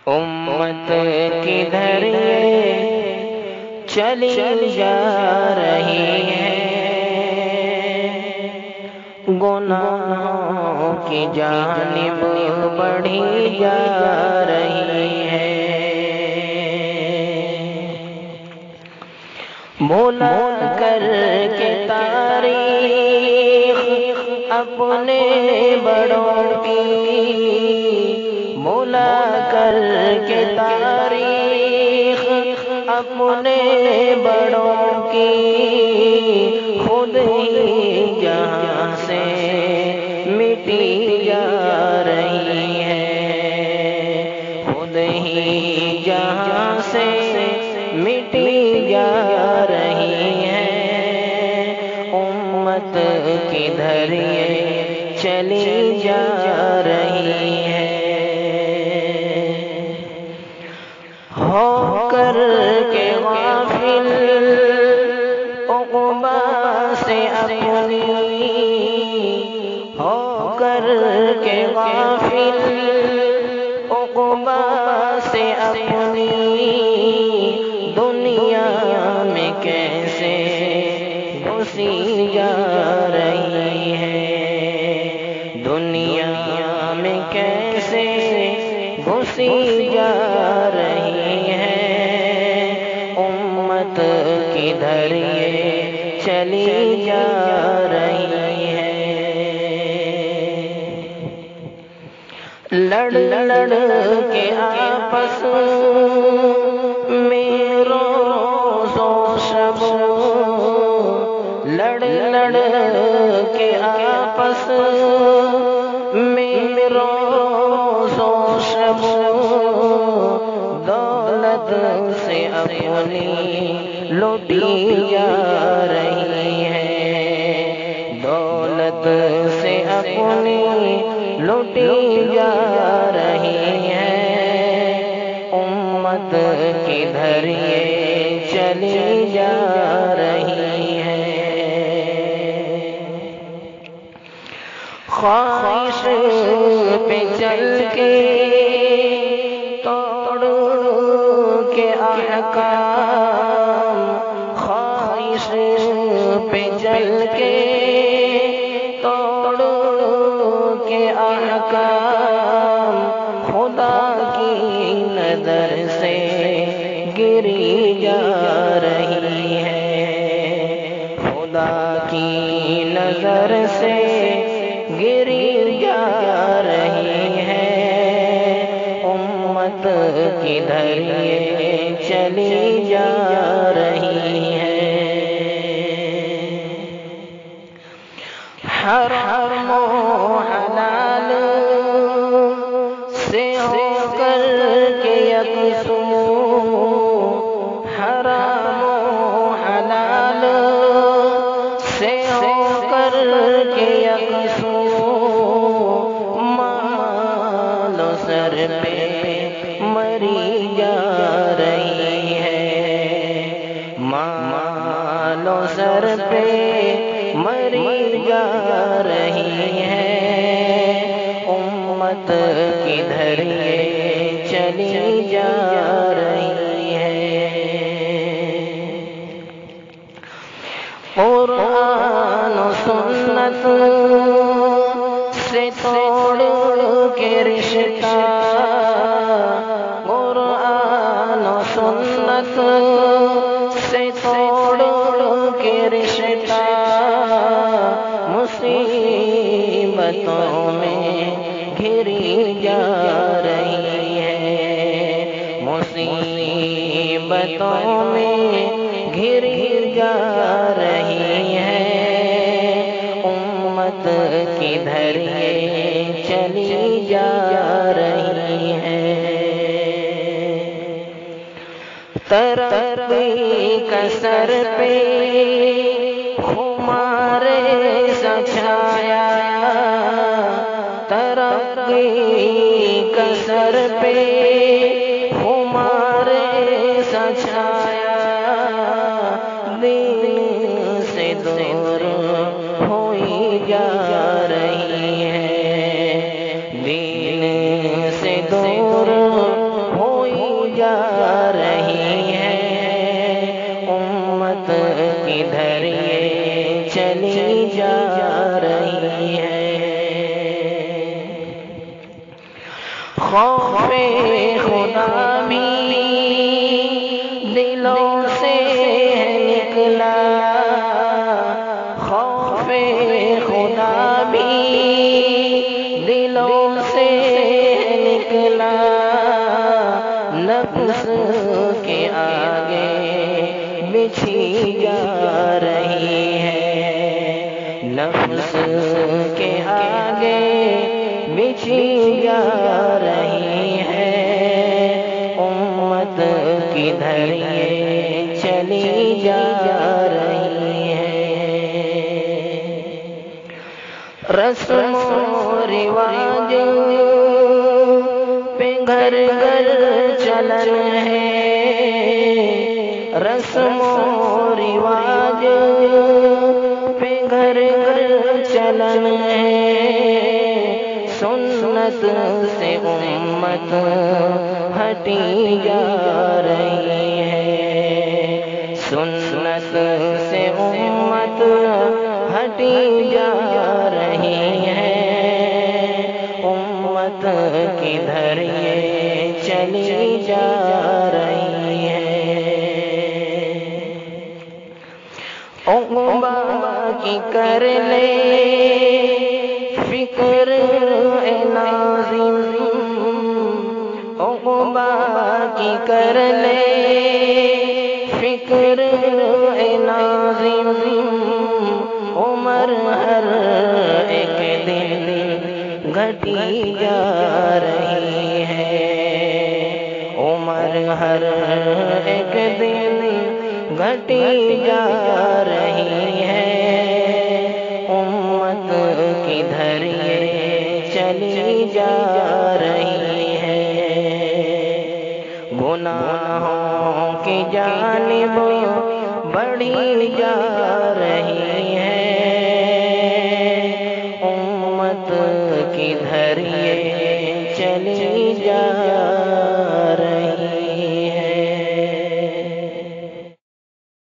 امت کدھر یہ چلی جا رہی ہے، گناہوں کی جانب بڑھی جا رہی ہے۔ بھولا کر کے تاریخ اپنے بڑوں کی، بھولا کر کے تاریخ اپنے بڑوں کی، خود ہی جہاں سے مٹی جا رہی ہے، خود ہی جہاں سے مٹی جا رہی ہے۔ امت کدھر یہ چلی جا رہی ہے، ہو کر کے غافل عقبہ سے اپنی، ہو کر کے غافل عقبہ سے اپنی، دنیا میں کیسے گھسی جا رہی ہے، دنیا میں کیسے گھسی جا رہی ہے۔ امت کدھر یہ چلی جا رہی ہے، لڑ لڑ کے آپس میں روز و شب، لڑ لڑ کے آپس میں روز و شب، دولت سے اپنی لوٹی جا رہی ہے، دولت سے اپنی لوٹی جا رہی ہے۔ امت کدھر یہ چلی جا رہی ہے، خواہش پہ چل کے توڑ کے احکام، خواہش پہ چل کے توڑ کے احکام، خدا کی نظر سے گری جا رہی ہے، خدا کی نظر سے گری جا رہی ہے۔ امت کدھر یہ چلی جا رہی ہے، حرام و حلال سے ہو کر کے یکسو، حرام و حلال سے ہو کر کے یکسو، مال و سر پہ مری جا رہی ہے، مال و سر پہ مری جا رہی ہے۔ امت کدھر یہ چلی جا رہی ہے، قرآن و سنت سے توڑ کے رشتہ، قرآن و سنت سے توڑ کے رشتہ، مصیبتوں میں گھری جا رہی ہے، مصیبتوں میں گھری جا رہی ہے۔ امت کدھر یہ چلی جا رہی ہے، ترقی کا سر پہ خمار سا چھایا، ترقی کا سر پہ خمار سا چھایا، دین سے دور ہوئی جا رہی ہے، دین سے دور جا رہی ہے، امت کدھر یہ چلی جا رہی ہے۔ خوف خدا بھی دلوں سے نکلا، خوف خدا بھی دلوں سے نکلا، نفس کے آگے بچھی جا رہی ہے، نفس کے آگے بچھی جا رہی ہے، امت کدھر یہ چلی جا رہی ہے۔ رسم و رواج پہ گھر گھر چلن ہے، رسم و رواج پہ گھر گھر چلن ہے، سنت سے امت ہٹی جا رہی ہے، سنت سے امت ہٹی جا رہی ہے، امت کدھر یہ چلی جا رہی ہے۔ عقبہ کی کر لے فکر اے ناظم، عقبہ کی کر لے فکر اے ناظم، عمر ہر ایک دن گھٹی جا رہی ہے، عمر ہر ایک دن گھٹی جا رہی ہے، امت کدھر یہ چلی جا رہی ہے۔ گناہوں کی جانب بڑھی جا رہی ہے، امت کدھر یہ چلی جا